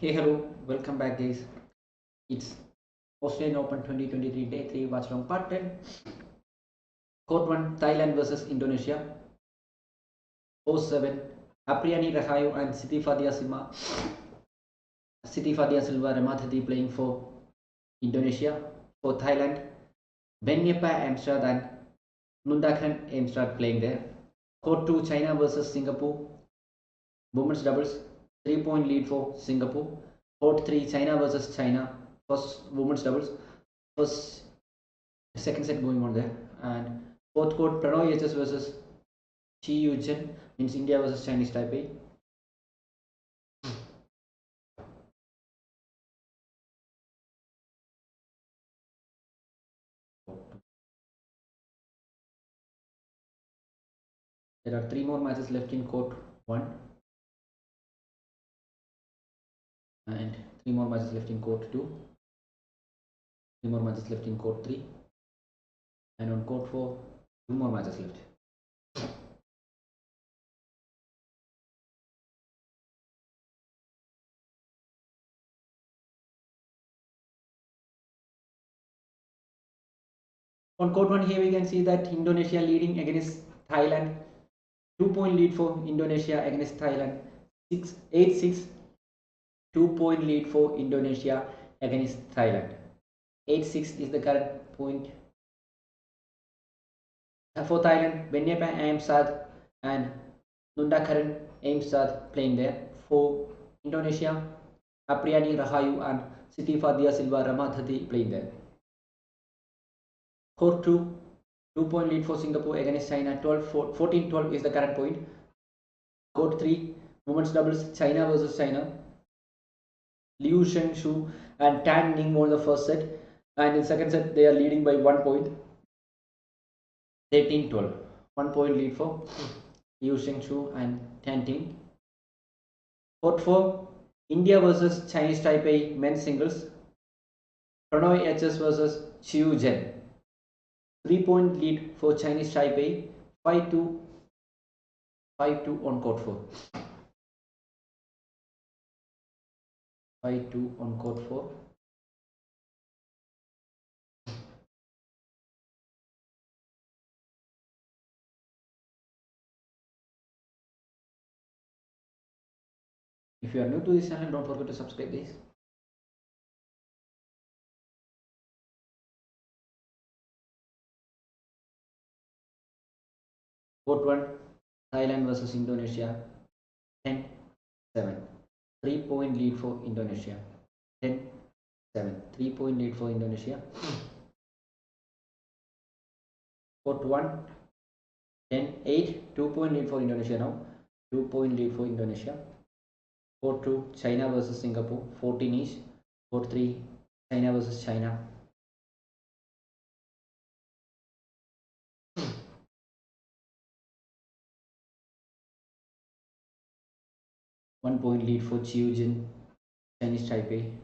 Hey, hello, welcome back, guys. It's Australian Open 2023 Day 3 Watchalong Part 10. Court 1 Thailand versus Indonesia. 4-7 Apriani Rahayu and Siti Fadia Silva Ramathati playing for Indonesia. For Thailand, Benyepa Amstrad and Nundakan Amstrad playing there. Court 2 China versus Singapore. Women's doubles 3-point lead for Singapore. Court 3 China versus China. First women's doubles. First second set going on there, and fourth court Pranoy HS versus Chi Yuchen, means India versus Chinese Taipei. There are three more matches left in court 1 and three more matches left in court 2, three more matches left in court 3, and on court 4 two more matches left. On court 1 here we can see that Indonesia leading against Thailand, 2-point lead for Indonesia against Thailand, 8-6, 2-point lead for Indonesia against Thailand. 8-6 is the current point for Thailand. Benyepa Amsad and Nundakaran Amsad playing there. For Indonesia, Apriani Rahayu and Siti Fadia Silva Ramathati playing there. Court 2, 2-point lead for Singapore against China. 14-12 is the current point. Court 3, women's doubles China versus China. Liu Shengshu and Tan Ning won the first set, and in second set they are leading by 1 point. 13-12, 1-point lead for Liu Shengshu and Tan Ting. Court 4, India versus Chinese Taipei men's singles. Pranoy HS versus Chiu Zhen. 3-point lead for Chinese Taipei. 5-2, 5-2 on court 4. 5-2 on court 4. If you are new to this channel, don't forget to subscribe, guys. Court 1, Thailand versus Indonesia. 10-7. 3-point lead for Indonesia. 10-7. 3-point lead for Indonesia. Court 1, 10-8. 2-point lead for Indonesia now. 2-point lead for Indonesia. Court 2, China versus Singapore. 14 each. Court 3, China versus China. One-point lead for Chiujin, Chinese Taipei.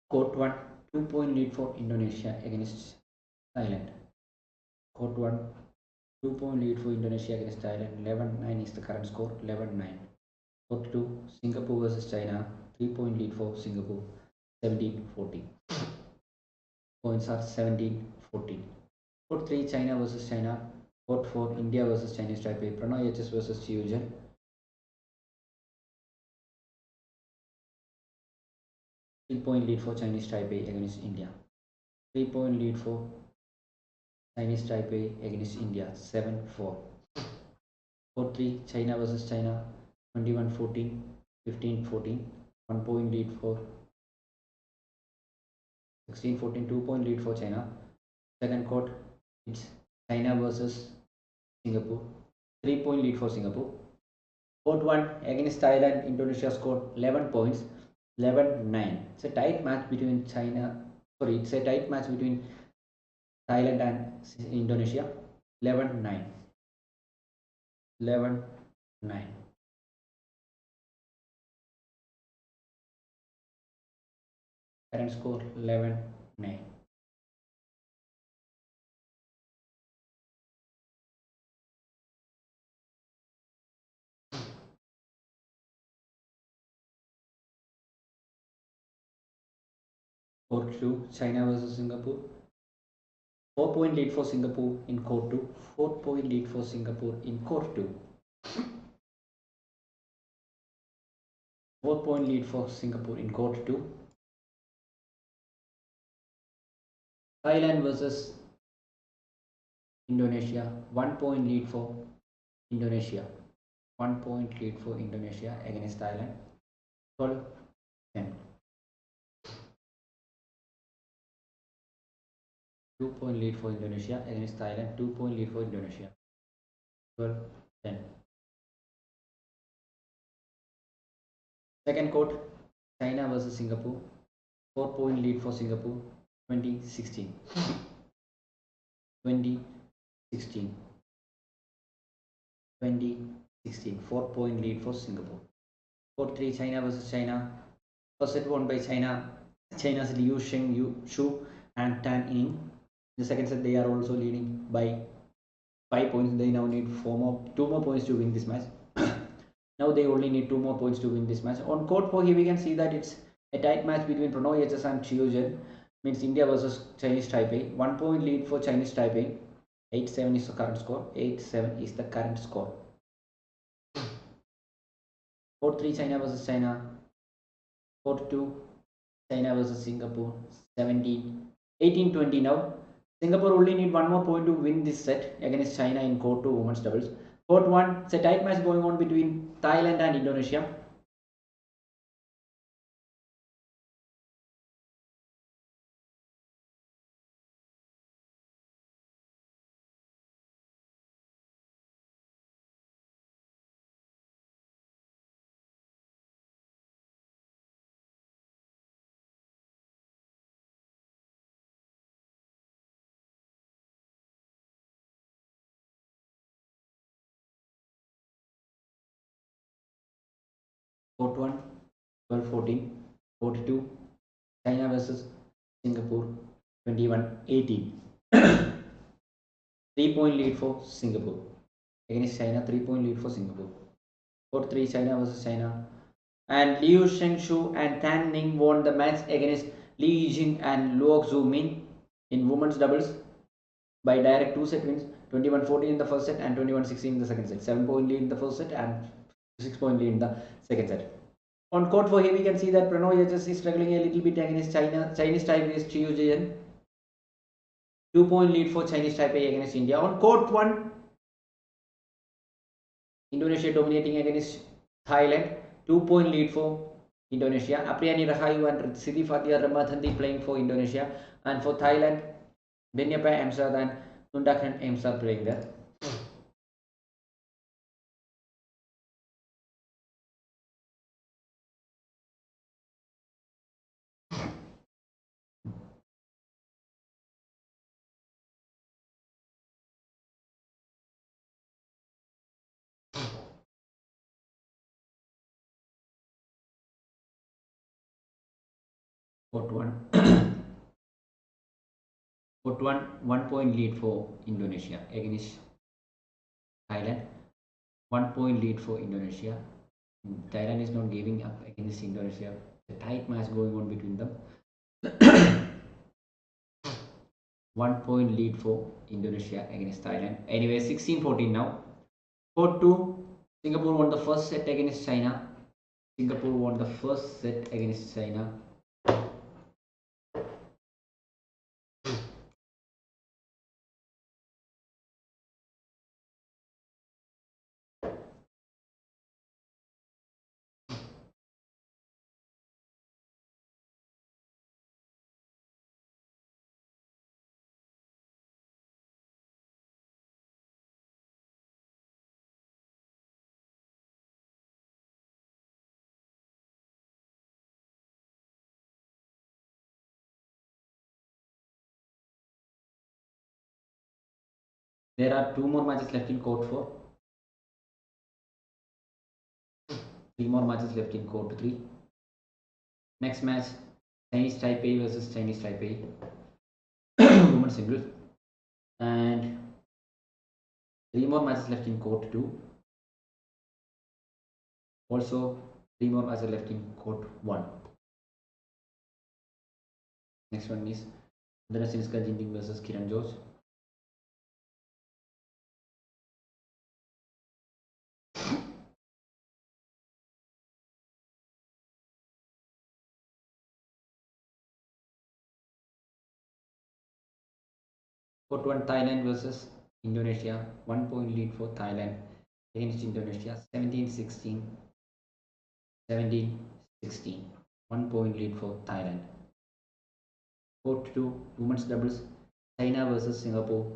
Court 1, 2-point lead for Indonesia against Thailand. Court 1, 2-point lead for Indonesia against Thailand. 11-9 is the current score. 11-9. Court 2, Singapore versus China. 3-point lead for Singapore. 17-14. Points are 17-14. Court 3, China versus China. Court 4, India versus Chinese Taipei. Pranoy HS versus Chiujan. 3-point lead for Chinese Taipei against India. 3-point lead for Chinese Taipei against India 7-4. Court 3 China versus China 21-14, 15-14. 1 point lead for 16-14, 2 point lead for China. Second court, it's China versus Singapore, 3 point lead for Singapore. Court 1 against Thailand, Indonesia scored 11 points, 11-9. It's a tight match between it's a tight match between Thailand and Indonesia, 11-9. 11-9. Current score 11-9. Court 2 China versus Singapore, 4 point lead for Singapore in court 2. 4 point lead for Singapore in court 2. 4 point lead for Singapore in court 2. Thailand versus Indonesia, 1 point lead for Indonesia. 1 point lead for Indonesia against Thailand, 12-10. 2 point lead for Indonesia against Thailand, 2 point lead for Indonesia, 12-10. Second court, China versus Singapore, 4 point lead for Singapore, 2016. 2016. 2016. 4 point lead for Singapore. Court 3 China versus China. First set won by China. China's Liu Shu and Tan Ying. The second set they are also leading by 5 points. They now need 2 more points to win this match. Now they only need 2 more points to win this match. On court 4 here we can see that it's a tight match between Pranoy HS and Chiu Zhen. Means India versus Chinese Taipei. 1 point lead for Chinese Taipei. 8-7 is the current score. 8-7 is the current score. Court 3 China versus China. Court 2 China versus Singapore. 18-20 now. Singapore only need 1 more point to win this set against China in court 2 women's doubles. Court 1, it's a tight match going on between Thailand and Indonesia. Court 1, 12-14. Court 2, China versus Singapore, 21-18. 3 point lead for Singapore. Against China, 3 point lead for Singapore. Court 3, China versus China. And Liu Shengshu and Tan Ning won the match against Li Yijing and Luo Xumin in women's doubles by direct 2 set wins. 21-14 in the first set and 21-16 in the second set. 7 point lead in the first set and 6 point lead in the second set. On court 4 here we can see that Pranoy HS is struggling a little bit against Chinese Taipei's Chiu Zhen. 2 point lead for Chinese Taipei against India. On court 1, Indonesia dominating against Thailand. 2 point lead for Indonesia. Apriyani Rahayu and Siti Fatia Ramadhanti playing for Indonesia. And for Thailand, Benyapa Amsad and Nundakhan Amsad playing there. Court 1. Court 1, 1 point lead for Indonesia against Thailand. 1 point lead for Indonesia. Thailand is not giving up against Indonesia. A tight match going on between them. 1 point lead for Indonesia against Thailand. Anyway, 16-14 now. Court 2, Singapore won the first set against China. Singapore won the first set against China. There are 2 more matches left in court 4. 3 more matches left in court 3. Next match, Chinese Taipei versus Chinese Taipei, women's single, and 3 more matches left in court 2. Also 3 more matches left in court 1. Next one is Danasinska Jinping versus Kiran George. Court 1, Thailand versus Indonesia. 1 point lead for Thailand against Indonesia. 17-16. 17-16. 1 point lead for Thailand. Court 2, women's doubles. China versus Singapore.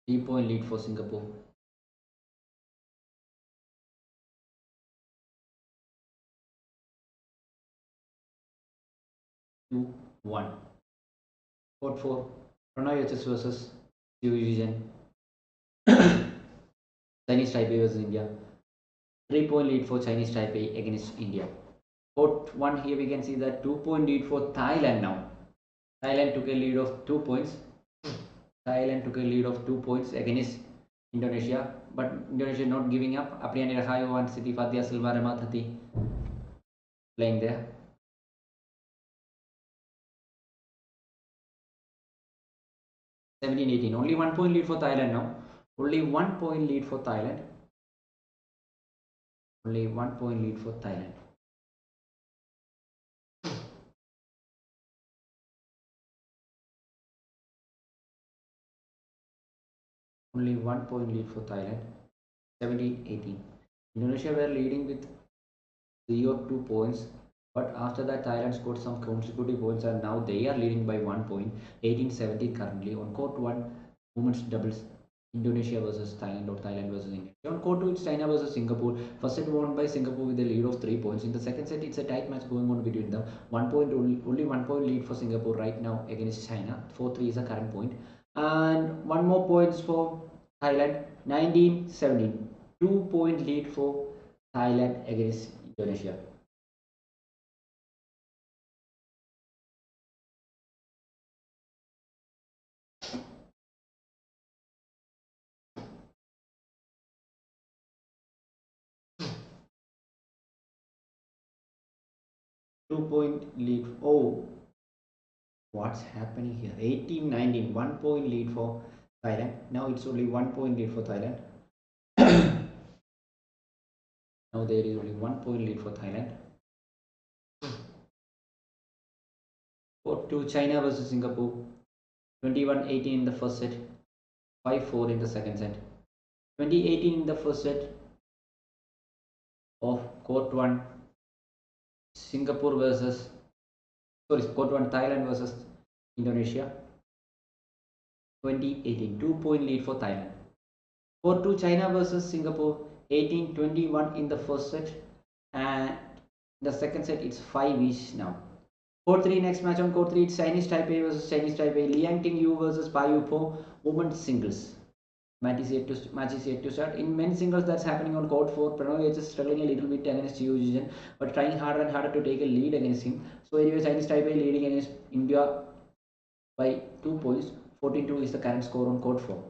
3 point lead for Singapore. Two, 1. Court 4, Pranay versus Division. Chinese Taipei versus India. 3 point lead for Chinese Taipei against India. Court 1, here we can see that 2 point lead for Thailand now. Thailand took a lead of 2 points. Thailand took a lead of 2 points against Indonesia, but Indonesia not giving up. Apriani Rahayo and Siti Fatia Silva Ramathati playing there. 17-18. Only 1 point lead for Thailand now. Only 1 point lead for Thailand. Only 1 point lead for Thailand. Only 1 point lead for Thailand. 17-18. Indonesia were leading with 3 or 2 points, but after that Thailand scored some consecutive points and now they are leading by 1 point. 18-17 currently. On court 1, women's doubles. Indonesia versus Thailand or Thailand versus India. On court 2, it's China versus Singapore. First set won by Singapore with a lead of 3 points. In the second set, it's a tight match going on between them. 1 point only 1 point lead for Singapore right now against China. 4-3 is the current point. And 1 more points for Thailand. 19-17. 2 point lead for Thailand against Indonesia. Two-point lead. Oh, what's happening here? 18-19. 1 point lead for Thailand. Now it's only 1 point lead for Thailand. Now there is only 1 point lead for Thailand. Court 2, China versus Singapore. 21-18 in the first set. 5-4 in the second set. 20-18 in the first set of court 1. Singapore versus court 1, Thailand versus Indonesia. 20-18. 2 point lead for Thailand. Court 2, China versus Singapore. 18-21 in the first set, and the second set it's 5 each now. Court 3, next match on court 3, it's Chinese Taipei versus Chinese Taipei. Liang Tingyu versus Pai Po, women's singles. Match is yet to start. In men's singles, that's happening on court 4. Pranay is struggling a little bit against Yu Jin, but trying harder and harder to take a lead against him. So anyway, Chinese Taipei leading against India by 2 points. 14-2 is the current score on court 4.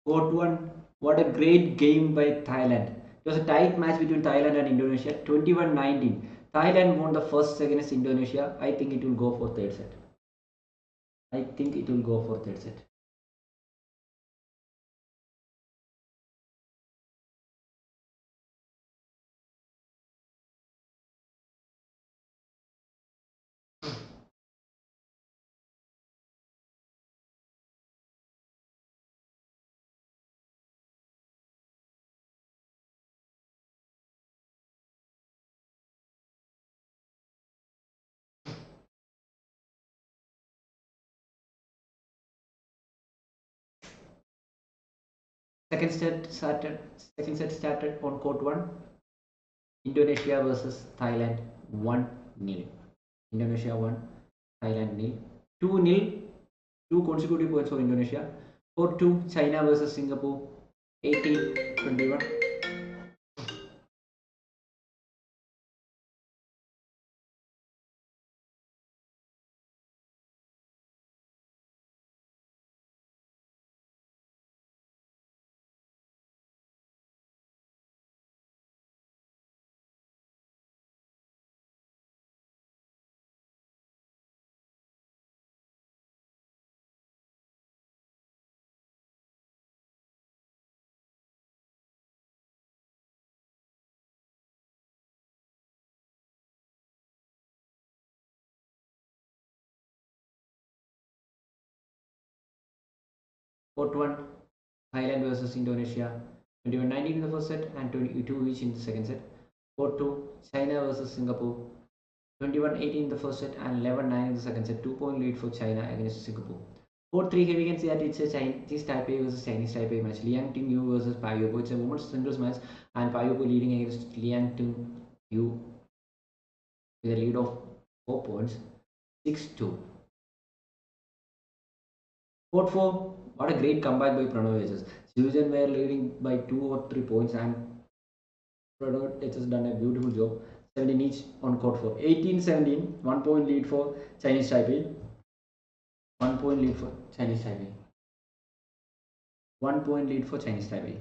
Court 1. What a great game by Thailand. It was a tight match between Thailand and Indonesia. 21-19. Thailand won the first set against Indonesia. I think it will go for third set. I think it will go for third set. Second set started on court 1. Indonesia versus Thailand 1-0. Indonesia 1, Thailand nil. 2-0. Two consecutive points for Indonesia. Court 2. China versus Singapore 18-21. Court 1. Thailand versus Indonesia 21-19 in the first set and 22 each in the second set. Court 2. China versus Singapore 21-18 in the first set and 11-9 in the second set. 2-point lead for China against Singapore. Court 3, here we can see that it's a Chinese Taipei versus Chinese Taipei match. Liang Ting-yu versus Pai Yupo. It's a women's singles match and Pai Yupo leading against Liang Ting-yu with a lead of 4 points, 6-2. Court 4, what a great comeback by Pranav H S. Susan were leading by 2 or 3 points and Pranav H has done a beautiful job. 17 each on court 4. 18-17, 1 point lead for Chinese Taipei. 1 point lead for Chinese Taipei. 1 point lead for Chinese Taipei.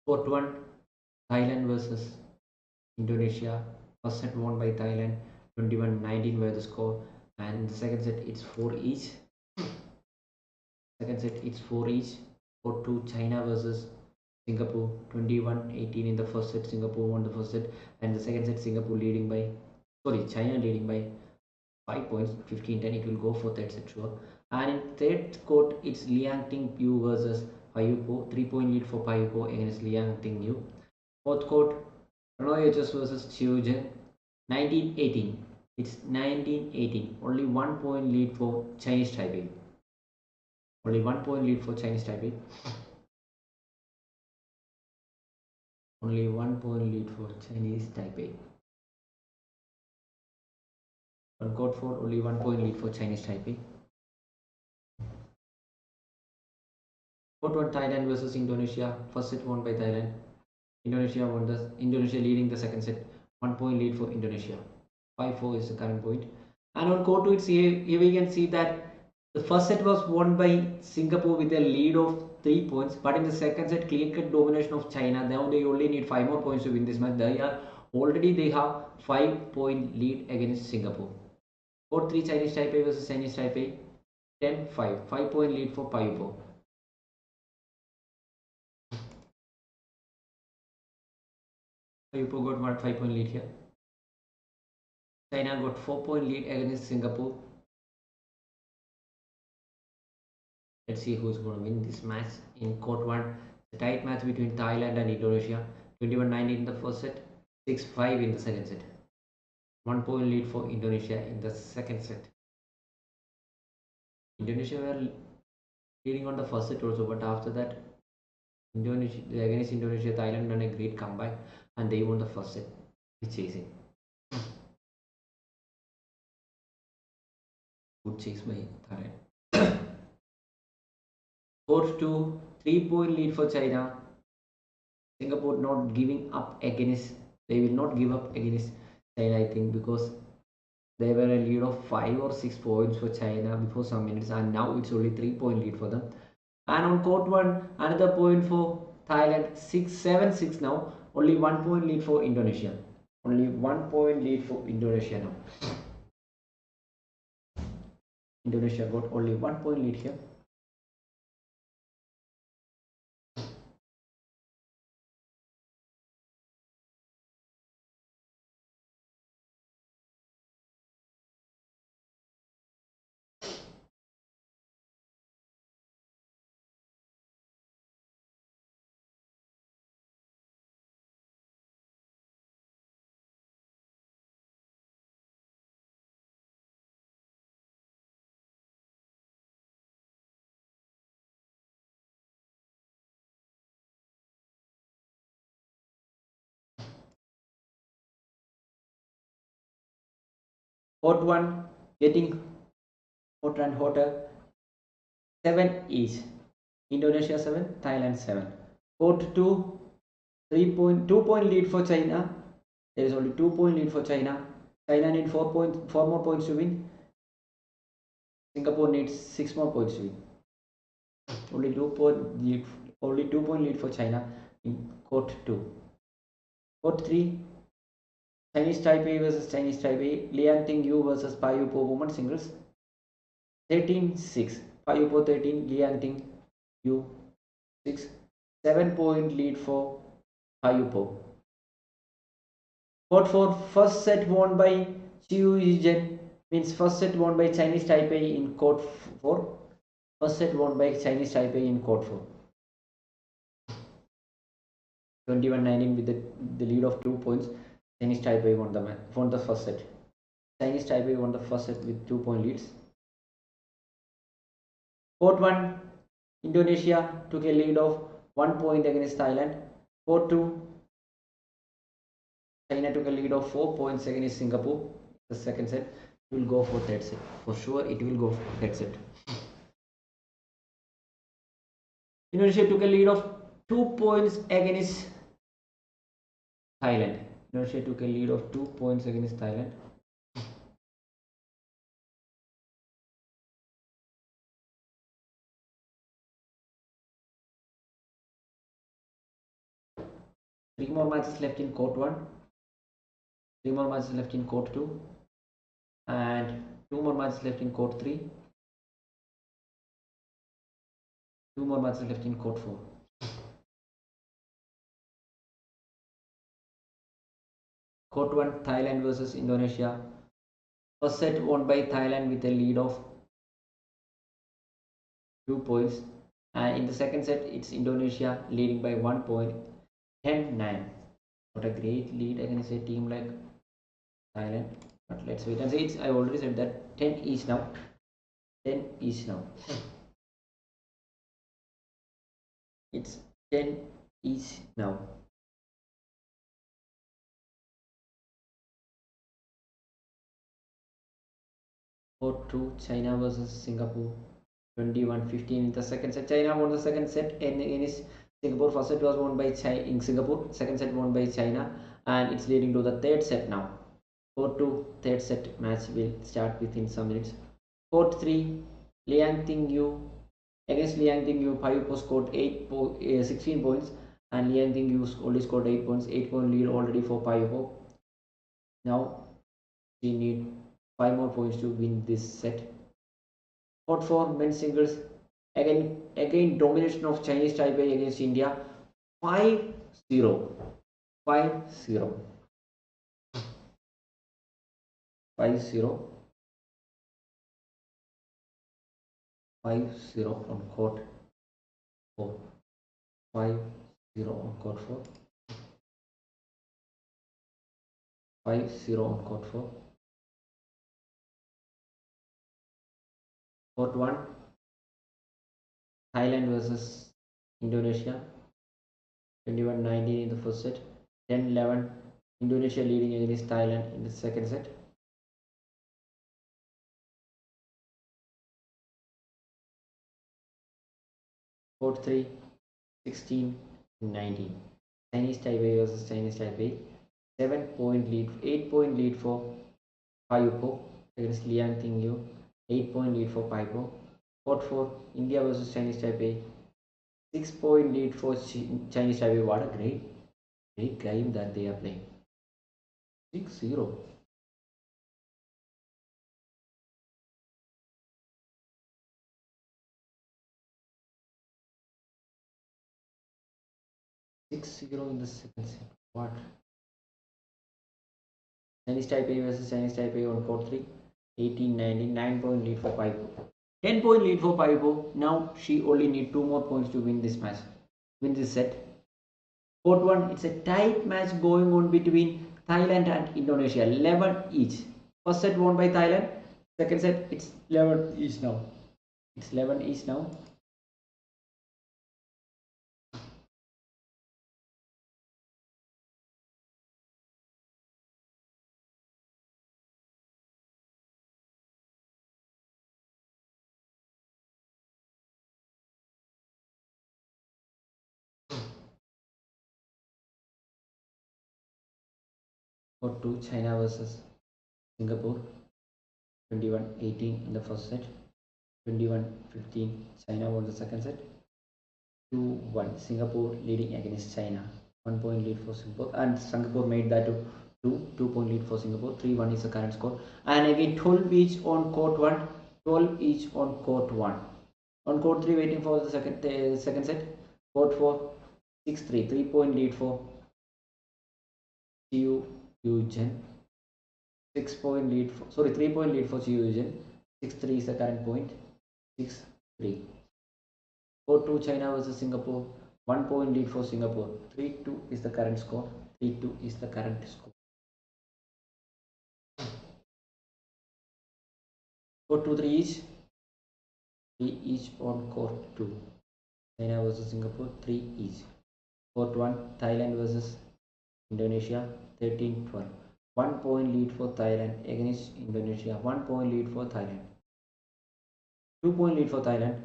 Court 1, Thailand versus Indonesia. First set won by Thailand 21-19 were the score, and in the second set it's 4 each. Second set it's 4 each. Court 2, China versus Singapore 21-18 in the first set. Singapore won the first set, and the second set Singapore leading by China leading by 5 points, 15-10. It will go for third set sure. And in third court it's Liang Ting-yu versus Payupo. 3-point lead for Payupo against Liang Ting-yu. Fourth court Hanoi HS versus Chiujen 19-18. It's 19-18. Only 1 point lead for Chinese Taipei. Only 1 point lead for Chinese Taipei. Only 1 point lead for Chinese Taipei. On court 4, only 1 point lead for Chinese Taipei. Court 1, Thailand versus Indonesia. First set won by Thailand. Indonesia leading the second set. 1 point lead for Indonesia. 5-4 is the current point. And on court 2, it's here we can see that the first set was won by Singapore with a lead of 3 points, but in the second set, clear-cut domination of China. Now they only need 5 more points to win this match. They have 5-point lead against Singapore. Court 3, Chinese Taipei versus Chinese Taipei 10-5. 5-point lead for Paipo. Payupo got 5 point lead here. China got 4 point lead against Singapore. Let's see who's going to win this match in court 1. The tight match between Thailand and Indonesia. 21-19 in the first set, 6-5 in the second set. 1 point lead for Indonesia in the second set. Indonesia were leading on the first set also, but after that, against Indonesia, Thailand done a great comeback and they won the first set with chasing. Good chase by Thailand. Court 2, 3 point lead for China. Singapore not giving up against, they will not give up against China, I think, because they were a lead of 5 or 6 points for China before some minutes, and now it's only 3 point lead for them. And on court 1, another point for Thailand, 7-6 now. Only 1 point lead for Indonesia. Only 1 point lead for Indonesia now. Indonesia got only 1 point lead here. Court 1 getting hotter and hotter. 7 each. Indonesia 7, Thailand 7. Court 2, 2 point lead for China. There is only 2 point lead for China. China needs 4 more points to win. Singapore needs 6 more points to win. Only 2 point lead for China in court 2. Court 3, Chinese Taipei versus Chinese Taipei. Liang Tingyu versus Payupo women singles. 13-6. Payupo 13, Liang Tingyu 6. 7 point lead for Payupo. Court 4, first set won by Chiu Yizhen, means first set won by Chinese Taipei in court 4. First set won by Chinese Taipei in court 4. 21-19 with the lead of 2 points. Chinese Taipei won the first set. Chinese Taipei won the first set with 2 point leads. Court 1, Indonesia took a lead of 1 point against Thailand. Court 2, China took a lead of 4 points against Singapore. The second set will go for third set. For sure, it will go for third set. Indonesia took a lead of 2 points against Thailand. Indonesia took a lead of 2 points against Thailand. Three more matches left in court 1. 3 more matches left in court 2. And 2 more matches left in court 3. 2 more matches left in court 4. Court 1, Thailand versus Indonesia. First set won by Thailand with a lead of 2 points. And in the second set, it's Indonesia leading by 1 point. 10-9. What a great lead against a team like Thailand. But let's wait and see. I already said that 10 each now. 10 each now. It's 10 each now. Court 2, China versus Singapore. 21-15 in the second set. China won the second set against Singapore. First set was won by in Singapore. Second set won by China, and it's leading to the third set now. Court 2, third set match will start within some minutes. Court 3, Liang Tingyu against Liang Tingyu. Payupo scored 16 points, and Liang Tingyu only scored 8 points. 8 point lead already for Payupo. Now we need 5 more points to win this set. Court 4, men's singles. Again domination of Chinese Taipei against India. 5-0. 5-0. 5-0. 5-0 on court 4. 5-0 on court 4. 5-0 on court 4. Court 1. Thailand versus Indonesia. 21-19 in the first set. 10-11. Indonesia leading against Thailand in the second set. Court 3. 16-19. Chinese Taipei versus Chinese Taipei. 7-point lead, 8-point lead for Payupo against Liang Tingyu. 8-point lead for Paipo. Court 4. India versus Chinese Taipei. 6-point lead for Chinese Taipei. What a great game that they are playing. 6-0. In the second set. What? Chinese Taipei versus Chinese Taipei on court 3. 18-19. 9-point lead for Paipo. 10-point lead for Paipo. Now she only needs 2 more points to win this match. Win this set. Court 1. It's a tight match going on between Thailand and Indonesia. 11 each. First set won by Thailand. Second set it's 11 each now. It's 11 each now. Court 2. China versus Singapore. 21-18 in the first set. 21-15. China won the second set. 2-1. Singapore leading against China. 1-point lead for Singapore, and Singapore made that to 2-point lead for Singapore. 3-1 is the current score. And again 12 each on court 1. 12 each on court 1. On court 3, waiting for the second set. Court 4. 6-3. 3-point lead for Chiu Yu-jen. 6-point lead for 3-point lead for Chiu Yu-jen. 6-3 is the current point. 6-3. Court 2. China versus Singapore. 1-point lead for Singapore. 3-2 is the current score. 3-2 is the current score. Court 2, 3 each. 3 each on court 2. China versus Singapore. 3 each. Court 1. Thailand versus Indonesia. 13-12. 1-point lead for Thailand against Indonesia. 1-point lead for Thailand. 2-point lead for Thailand.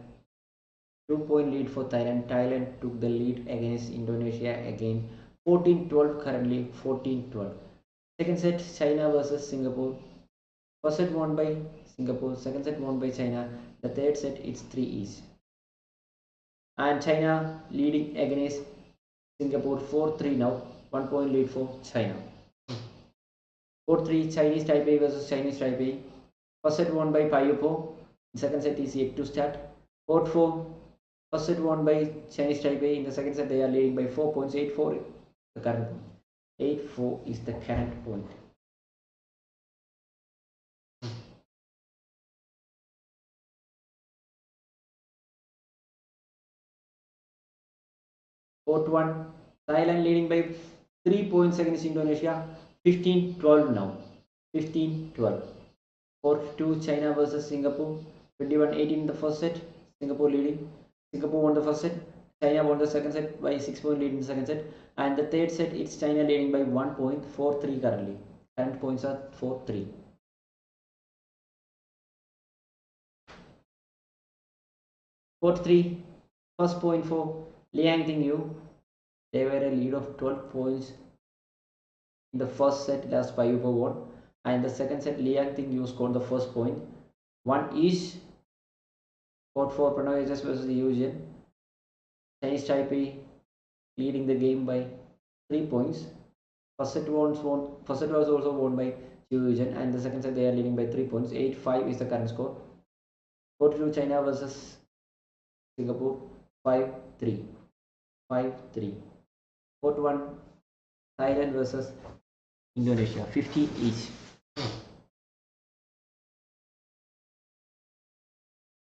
2-point lead for Thailand. Thailand took the lead against Indonesia again. 14-12 currently. 14-12. Second set China versus Singapore. First set won by Singapore. Second set won by China. The third set it's 3 each. And China leading against Singapore 4-3 now. 1-point lead for China. Court 3. Chinese Taipei versus Chinese Taipei. First set won by Payupo. Second set is yet to start. Court 4. First set won by Chinese Taipei. In the second set they are leading by 4 points. 8-4 the current point. 8-4 is the current point. Court 1. Thailand leading by 3 points against Indonesia. 15-12 now. 15-12. Court 2. China versus Singapore. 21-18 in the first set. Singapore leading. Singapore won the first set. China won the second set by 6-point lead in the second set. And the third set it's China leading by 1 point. 4-3 currently. Current points are 4-3. Court 3. First point for Liang Tingyu. They were a lead of 12 points in the first set. Last Payupo won. And the second set Liang Tingyu scored the first point. 1 each. Court 4. Pranav versus Eugene. Chinese Taipei leading the game by 3 points. First set was also won by Eugene, and the second set they are leading by 3 points. 8-5 is the current score. Court 2. China versus Singapore. 5-3. 5-3. Court 1. Thailand versus Indonesia, 15 each.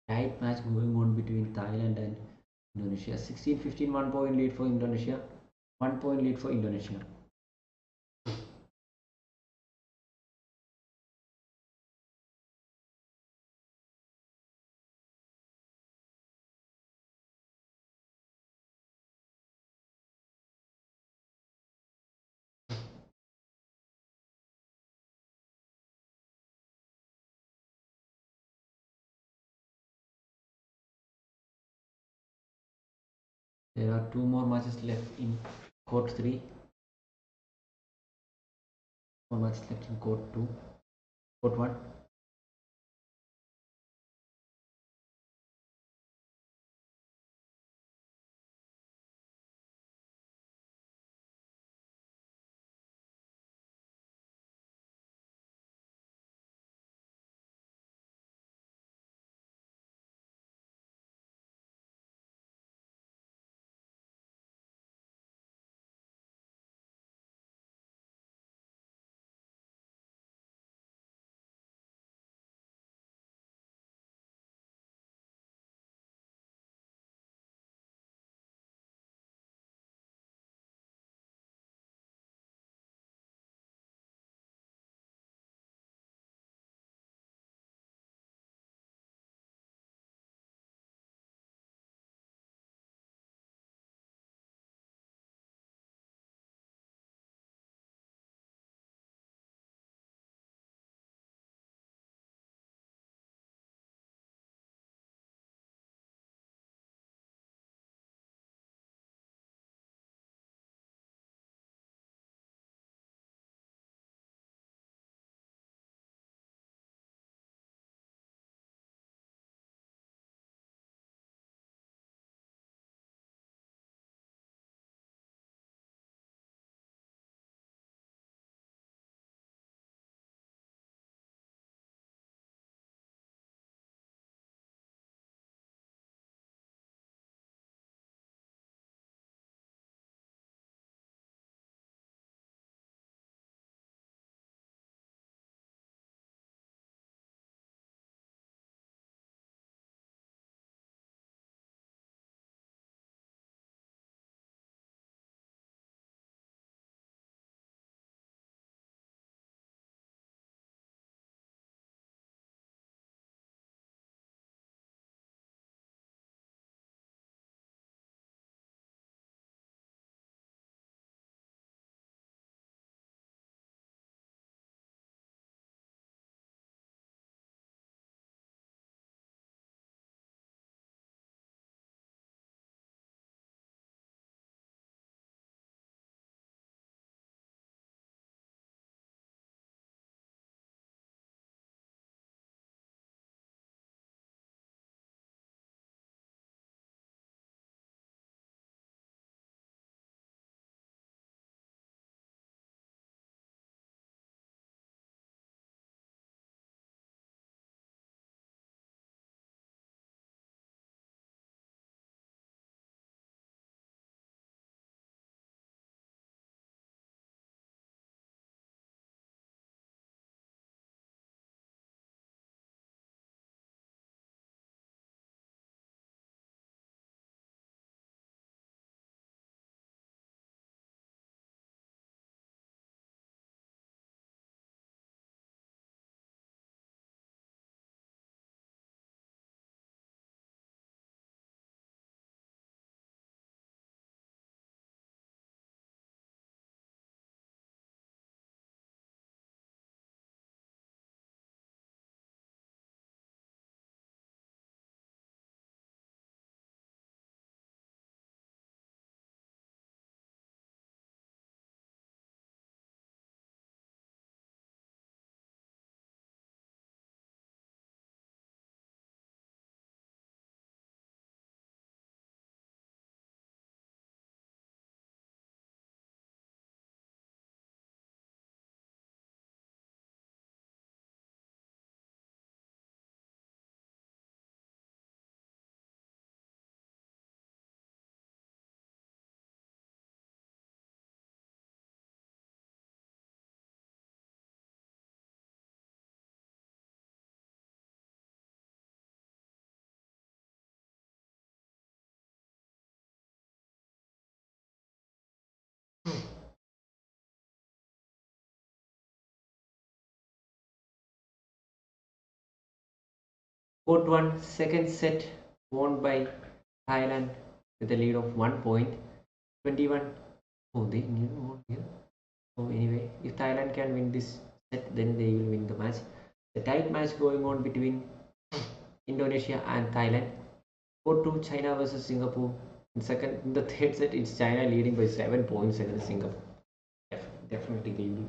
Tight match going on between Thailand and Indonesia. 16-15, 1 point lead for Indonesia. 1 point lead for Indonesia. There are two more matches left in court 3. One match left in court 2. Court 1. Court 1, second set won by Thailand with a lead of 1 point. 21. Oh, they nearly won here. So anyway, if Thailand can win this set, then they will win the match. The tight match going on between Indonesia and Thailand. Court 2, China versus Singapore. In the third set, it's China leading by 7 points against Singapore. Definitely they will.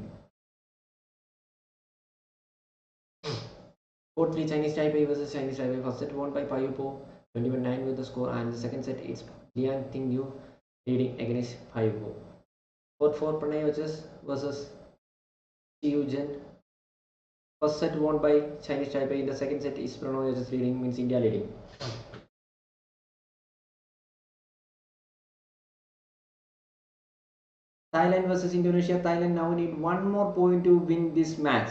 Court 3, Chinese Taipei versus Chinese Taipei. First set won by Payupo, 21-9 with the score, and the second set it's Liang Tingyu leading against Payupo. Court 4, Pranay versus Xiu Zhen. First set won by Chinese Taipei. In the second set is Pranay leading, means India leading. Thailand versus Indonesia. Thailand now need one more point to win this match.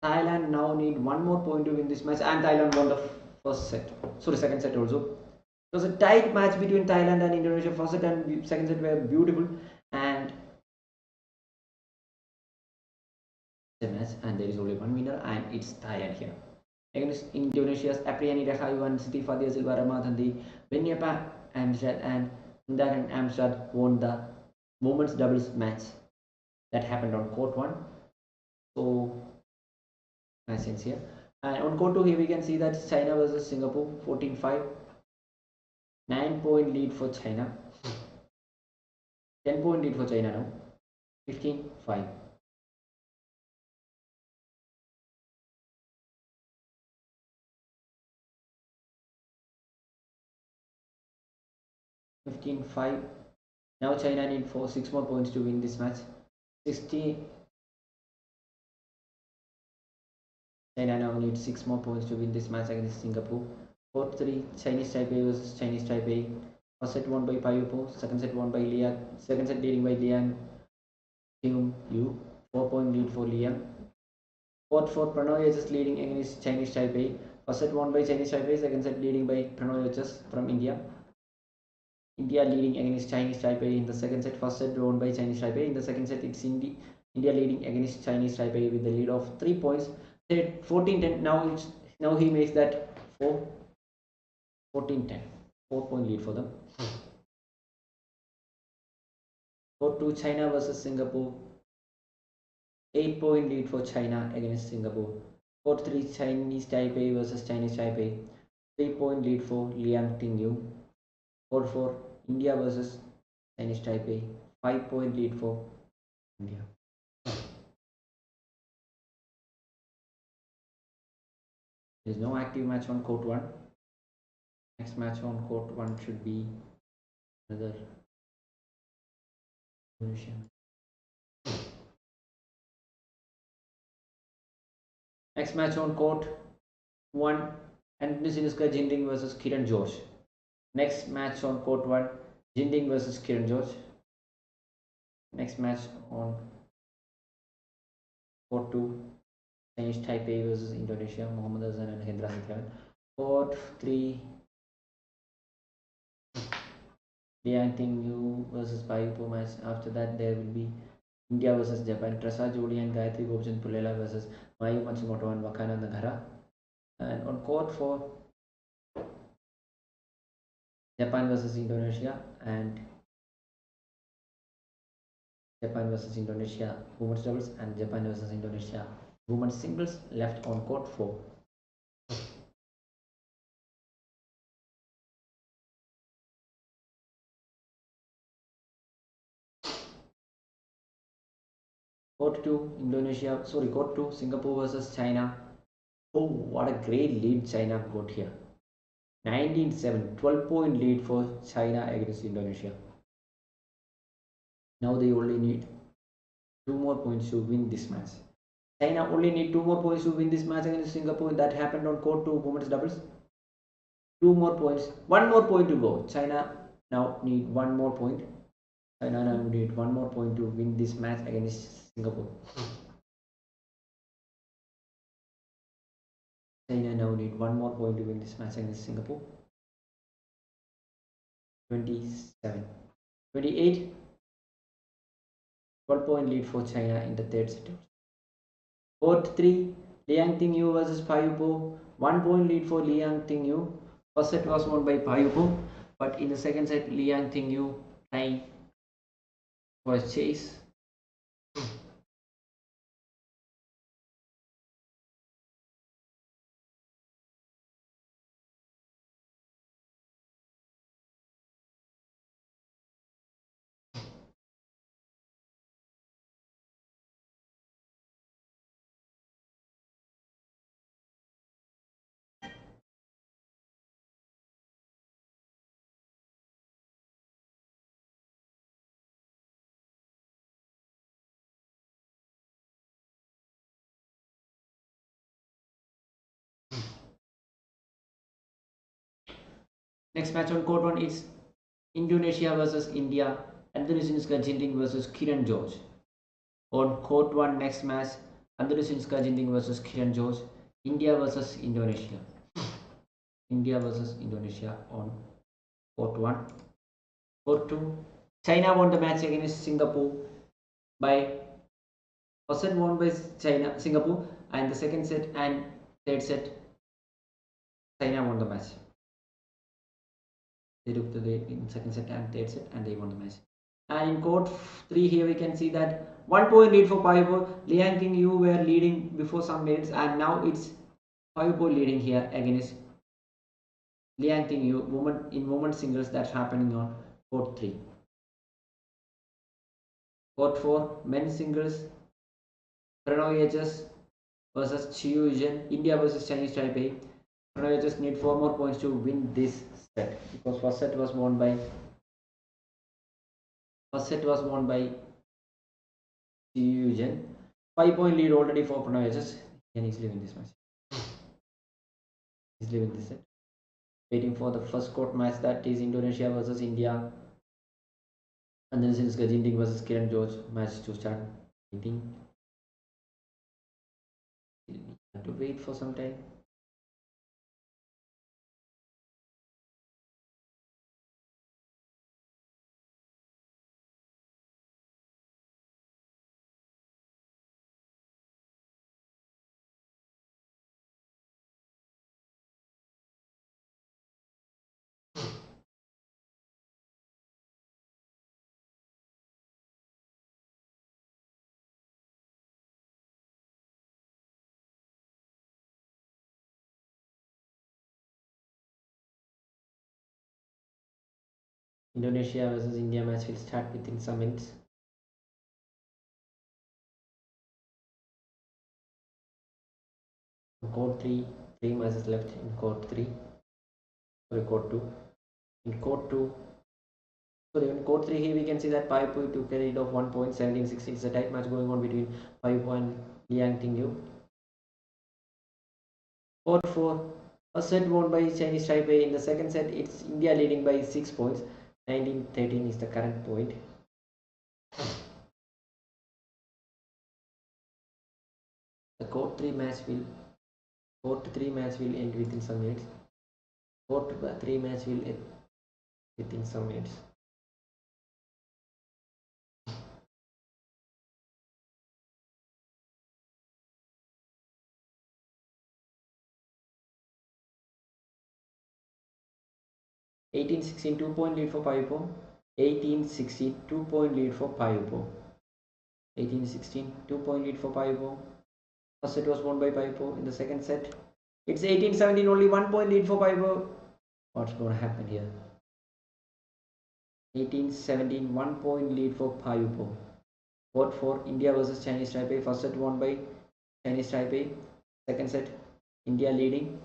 Thailand now need one more point to win this match, and Thailand won the first set. Sorry, second set also. It was a tight match between Thailand and Indonesia. First set and second set were beautiful, and the match, and there is only one winner, and it's Thailand here. Against Indonesia's Apriani Rahayu and Siti Fadia Silva Ramadhandi, Benyapa Amstrad and Undaran Amstrad won the women's doubles match that happened on court 1. So match ends here. And on court 2 here we can see that China versus Singapore 14-5. 9-point lead for China. 10-point lead for China now. 15-5. Now China need 6 more points to win this match. 60. China now needs 6 more points to win this match against Singapore. Court 3, Chinese Taipei versus Chinese Taipei. First set won by Payupo, second set won by Liang. Second set leading by Liang Tingyu. 4-point lead for Liang. Court 4, Pranoy is leading against Chinese Taipei. First set won by Chinese Taipei, second set leading by Pranoy from India. India leading against Chinese Taipei in the second set. First set won by Chinese Taipei. In the second set, it's India leading against Chinese Taipei with the lead of 3 points. 14-10. Now he makes that 14-10. 4-point lead for them. Court 2, China versus Singapore. 8-point lead for China against Singapore. Court 3, Chinese Taipei versus Chinese Taipei. 3-point lead for Liang Tingyu. Court 4, India versus Chinese Taipei. 5-point lead for India. There is no active match on court 1. Next match on court 1 should be another Indonesian. Next match on court 1, Anthony Siniska Jinding versus Kiran George. Next match on court 1, Jinding versus Kiran George. Next match on court 2, Chinese Taipei versus Indonesia, Mohammad Azan and Hendra Setiawan. Court 3, Liang Tingyu versus Payupo match. After that, there will be India versus Japan, Trasa Jodi and Gayatri Gopchandh Pullela versus Mayu Matsumoto and Wakana Nagara. And on court 4, Japan versus Indonesia and Japan versus Indonesia women's doubles and Japan versus Indonesia women's singles left on court 4. Court 2, Singapore versus China. Oh, what a great lead China got here. 19-7, 12-point lead for China against Indonesia. Now they only need 2 more points to win this match. China only need 2 more points to win this match against Singapore. That happened on court 2 women's doubles. 2 more points. 1 more point to go. China now need 1 more point. China now need 1 more point to win this match against Singapore. China now need 1 more point to win this match against Singapore. 27. 28. 12-point lead for China in the third set. Court 3, Liang Tingyu versus Payupo. 1 point lead for Liang Tingyu. First set was won by Payupo, but in the second set, Liang Tingyu trying for a chase. Next match on court 1 is Indonesia versus India. Andrushinska Ginting versus Kiran George. On court 1, next match Andrushinska Ginting versus Kiran George. India versus Indonesia. India versus Indonesia on court 1. Court 2, China won the match against Singapore by first set won by Singapore, and the second set and third set China won the match. They took the lead in second set and third set and they won the match. And in court 3 here we can see that 1 point lead for Payupo. Liang Tingyu were leading before some minutes, and now it's Payupo leading here against Liang Tingyu in women's singles. That's happening on court 3. Court 4, men's singles. Pranav HS versus Chiu Zhen. India versus Chinese Taipei. Pranav HS need 4 more points to win this set, because first set was won by Chiu Zhen. 5 point lead already for Pranav HS. Can easily win this match. Easily win this set. Waiting for the first court match, that is Indonesia versus India. And then since Ginting versus Kiran George match to start. Waiting. We have to wait for some time. Indonesia versus India match will start within some minutes. Court 3, 3 matches left in court 3. Sorry, court 2. In court 2, sorry, in court 3 here we can see that Payupo took a lead of 1 point, 17-16. It's a tight match going on between Payupo and Liang Tingyu. Court 4, first set won by Chinese Taipei. In the second set, it's India leading by 6 points. 19-13 is the current point. The court 3 match will end within some minutes. Court 3 match will end within some minutes. (18-16) 2 point lead for Payupo. 18-16 2 point lead for Payupo. 18-16 2 point lead for Payupo. First set was won by Payupo. In the second set, it's 18-17, only 1 point lead for Payupo. What's going to happen here? 18-17, 1 point lead for Payupo. Court 4, India versus Chinese Taipei. First set won by Chinese Taipei. Second set, India leading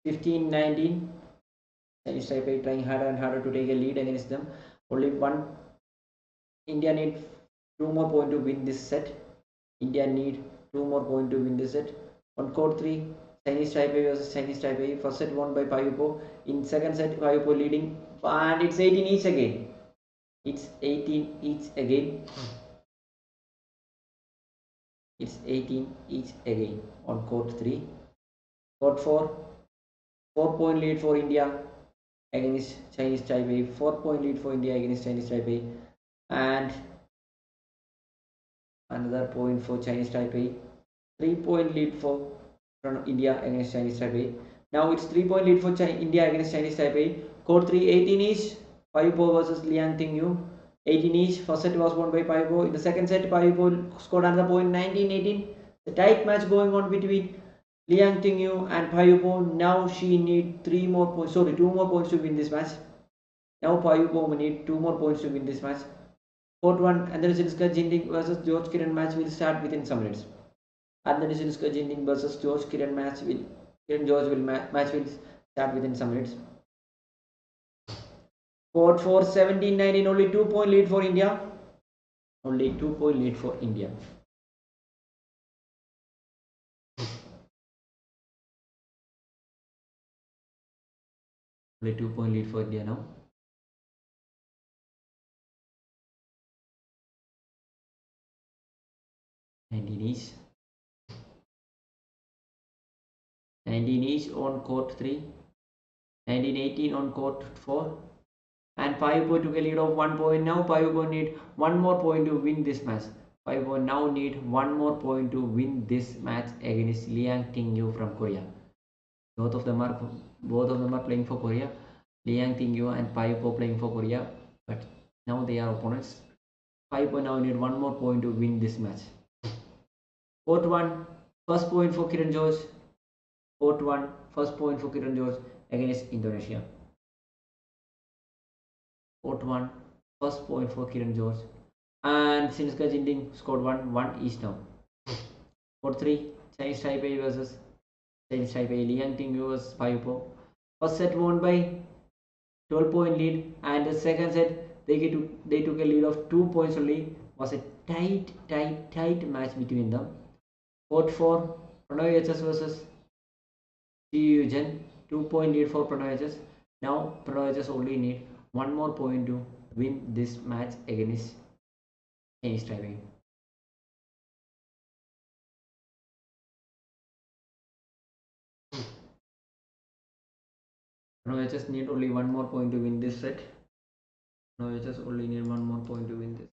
15-19. Chinese Taipei trying harder and harder to take a lead against them. Only one. India need 2 more points to win this set. India need 2 more points to win this set. On court 3, Chinese Taipei versus Chinese Taipei. First set won by Payupo. In second set, Payupo leading, and it's 18 each again. It's 18 each again. It's 18 each again on court 3. Court 4, 4 point lead for India against Chinese Taipei. 4 point lead for India against Chinese Taipei, and another point for Chinese Taipei. 3 point lead for from India against Chinese Taipei. Now it's 3-point lead for India against Chinese Taipei. Court 3, 18 each. Payupo versus Liang Tingyu. 18 each. First set was won by Payupo. In the second set, Payupo scored another point, 19-18. The tight match going on between Liang Tingyu and Payupo. Now she needs 2 more points to win this match. Now Payupo will need 2 more points to win this match. Court 1, Anthony Siniska Jinting versus George Kiran match will start within some minutes. Anthony Siniska Jinting versus George Kiran match will start within some minutes. Court 4, 17-19, only 2-point lead for India. Only 2-point lead for India. Only 2-point lead for India now. Each. 19 each on court 3. 19-18 on court 4. And Payupo took a lead of 1 point. Now Payupo need 1 more point to win this match. Payupo now need 1 more point to win this match against Liang Tingyu from Korea. Both of them are playing for Korea. Liang Tingyu and Payupo playing for Korea, but now they are opponents. Payupo now need 1 more point to win this match. Court 1, first point for Kiran George. Court 1, first point for Kiran George against Indonesia. Court 1, first point for Kiran George. And Siniska Jinting scored 1 each now. Court 3, Chinese Taipei versus Chinese Taipei. Liang Tingyu versus Payupo. First set won by 12-point lead, and the second set they took a lead of 2 points only. Was a tight match between them. Court 4, Pranay HS versus Ji Yujen. 2-point lead for Pranay HS. Now Pranay HS only need 1 more point to win this match against Chinese Taipei. Pranay HS need only 1 more point to win this set. Pranay HS only need 1 more point to win this.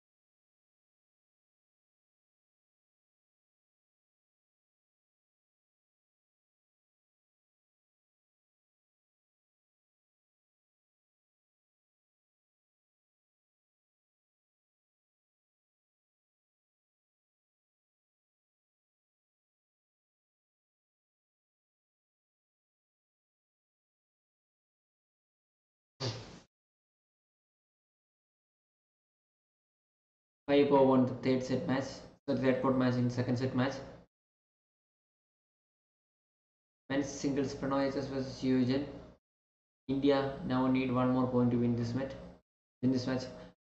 Payupo won the third set match. The third court match in second set match. Men's singles Pranay HS versus Yujen. India now need 1 more point to win this match.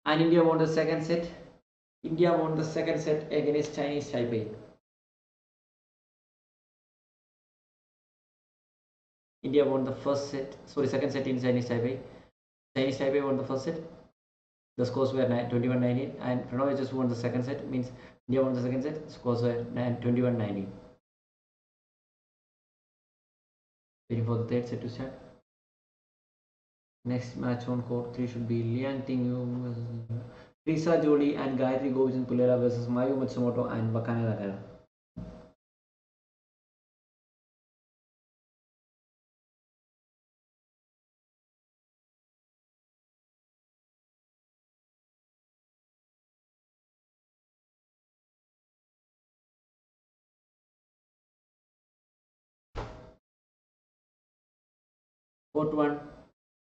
And India won the second set. India won the second set against Chinese Taipei. India won the second set in Chinese Taipei. Chinese Taipei won the first set. The scores were 21-19, and Pranay just won the second set. Means India won the second set. Scores were 21-19. Waiting for the third set to start. Next match on court 3 should be Liang Tingyu versus Risa Jodi and Gayatri Govind Pulera versus Mayu Matsumoto and Bakane Nakara. Court 1,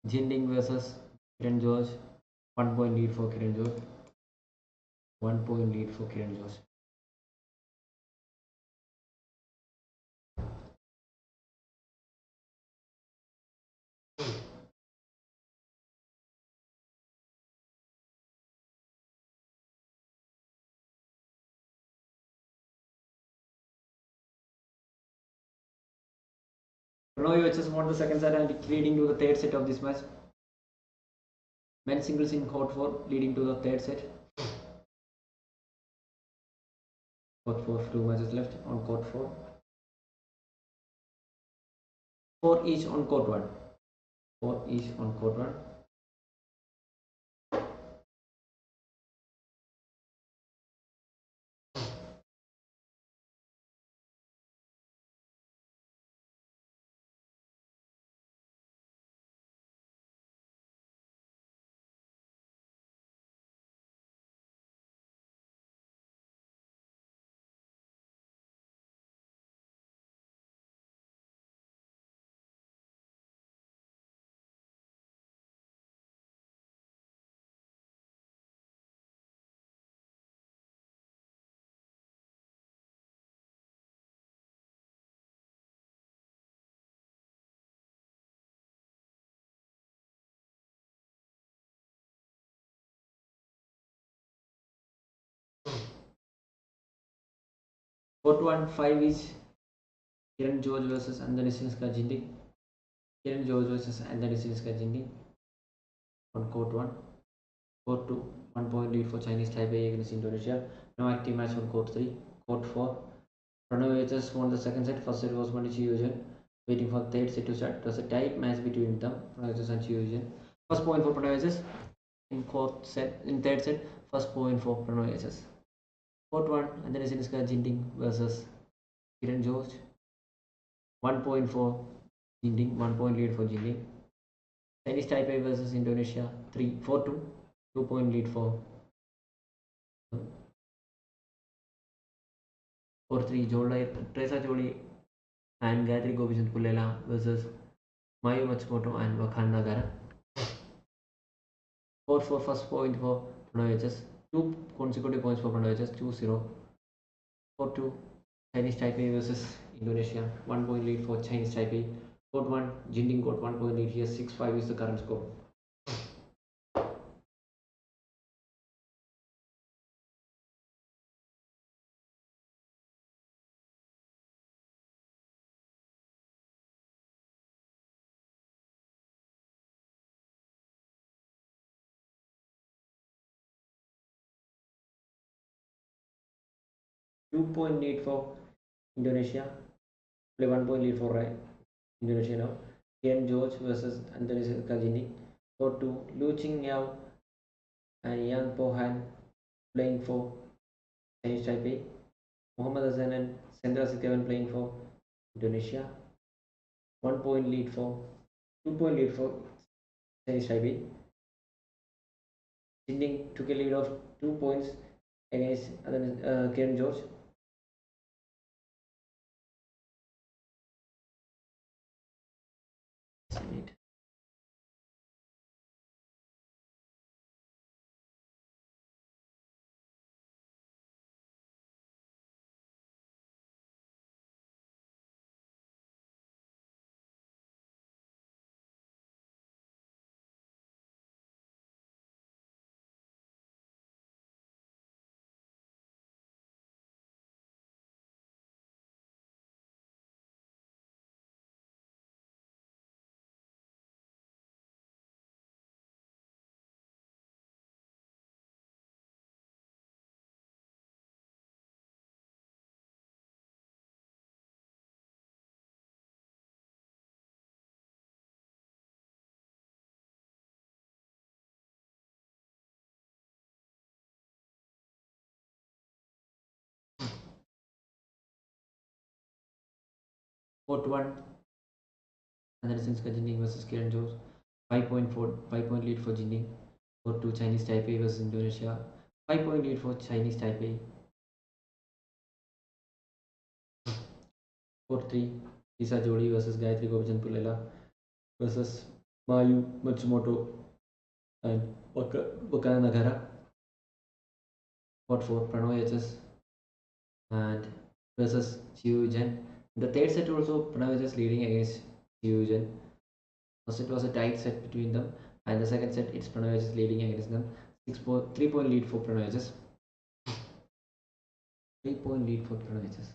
Jinding versus Kiran George. 1 point lead for Kiran George. 1 point lead for Kiran George. Pranay just won the second set and leading to the third set of this match. Men's singles in court 4 leading to the third set. Court 4, 2 matches left on court 4. 4 each on court 1. 4 each on court 1. Court 1, 5 is Kiran George versus Anthony Sinska Jindik. Kiran George versus Anthony Sinska Jindik on court 1. Court 2, 1 point lead for Chinese Taipei against Indonesia. No active match on court 3. Court 4, Pranav won the second set. First set was won by Chiu Yuan. Waiting for the third set to start. It was a tight match between them, Pranav and Chiu Yuan. First point for Pranav in third set. First point for Pranav. Court 1, Anthony Sinska Jindik versus Kiran George. 1 point for Jindik, 1 point lead for Jindik. Chinese Taipei versus Indonesia, 4-2, 2 point lead for 4-3. Teresa Jolie and Gayatri Gopichand Pullela versus Mayu Matsumoto and Wakhan Nagara. 4-4, first point for Pranav. 2 consecutive points for Pranav, 2-0. 4-2, Chinese Taipei versus Indonesia, 1 point lead for Chinese Taipei. Court 1, Jindik got 1 point lead here, 6-5 is the current score. Two-point lead for Indonesia. Play 1 point lead for Indonesia now. Kiran George versus Anthony Jindik. Court 2, Lu Qingyao and Yang Pohan playing for Chinese Taipei. Muhammad Hassan and Sendra Sityavan playing for Indonesia. 1 point lead for 2 point lead for Chinese Taipei. Jindik took a lead of 2 points against Kiran George. Court 1, Anderson Jindik versus Kiran George. 5 point lead for Jindik. Court 2, Chinese Taipei versus Indonesia. 5 point lead for Chinese Taipei. Court 3, Lisa Jodi versus Gayatri Gopichand Pullela versus Mayu Matsumoto and Wakana Nagara. Court 4, Pranav and versus Chiu Yuan. The third set also Pranav is leading against Chiu Yuan. First it was a tight set between them, and the second set it's Pranav is leading against them. 3 point lead for Pranav. 3 point lead for Pranav.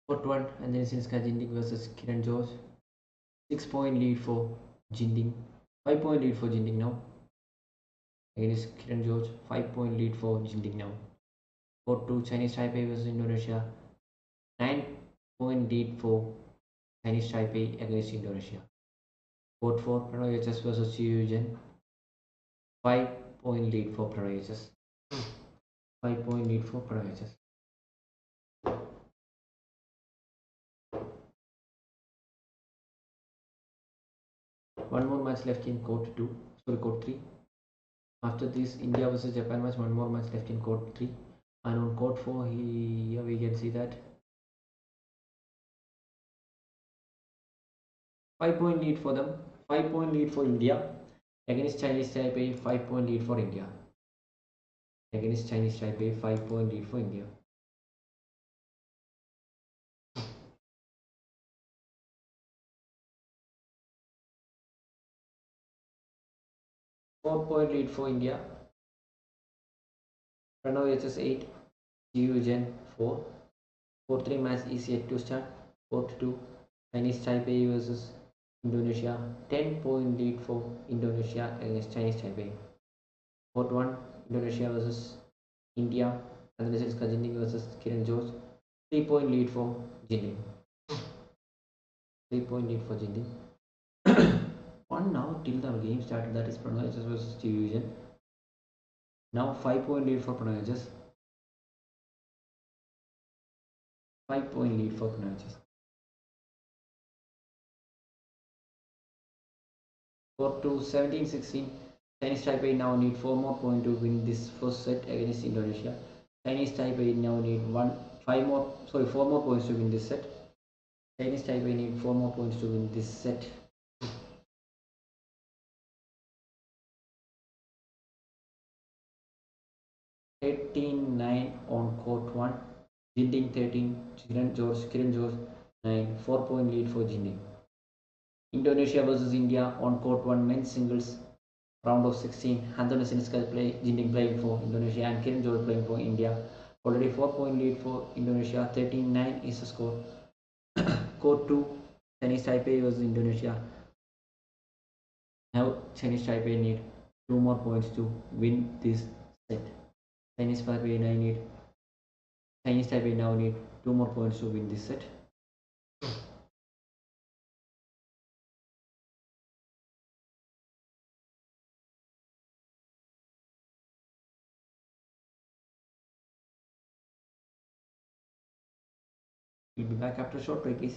Court 1, and then Sinska Jindik versus Kiran George. 6 point lead for Jindik. 5 point lead for Jindik now. Against Kiran George. 5 point lead for Jindik now. Court 2, Chinese Taipei versus Indonesia. 9 point lead for Chinese Taipei against Indonesia. Court 4, Pranoy HS versus Chiyu. 5-point lead for Pranoy HS. 5-point lead for Pranoy HS. One more match left in court 2. Sorry, court 3. After this India versus Japan match, one more match left in court 3. And on court 4, here we can see that 5-point lead for them. 5-point lead for India against Chinese Taipei. 5-point lead for India against Chinese Taipei. 5-point lead for India. Four-point lead for India. Pranav HS 8, Jiu 4. 4-3 match is yet to start. Court 2, Chinese Taipei versus Indonesia. 10-point lead for Indonesia against Chinese Taipei. Court 1, Indonesia versus India. And this is Kajinding versus Kiran George. 3-point lead for Jinding. 3-point lead for Jinding. One now till the game started, that is Pranav HS versus Jiu. Now 5-point lead for Pranav HS. 5-point lead for Pranav HS. Court 2, 17-16. Chinese Taipei now need 4 more points to win this first set against Indonesia. Chinese Taipei now need 4 more points to win this set. Chinese Taipei need 4 more points to win this set. (18-9) on court 1. Jinding 13. Kiran George 9. 4-point lead for Jinding. Indonesia versus India on court 1 men's singles round of 16. Anthony Siniskas Jinding playing for Indonesia and Kiran George playing for India. Already 4-point lead for Indonesia. 13-9 is the score. Court 2, Chinese Taipei versus Indonesia. Now Chinese Taipei need 2 more points to win this set. Chinese Taipei now need 2 more points to win this set. We'll be back after a short break, please.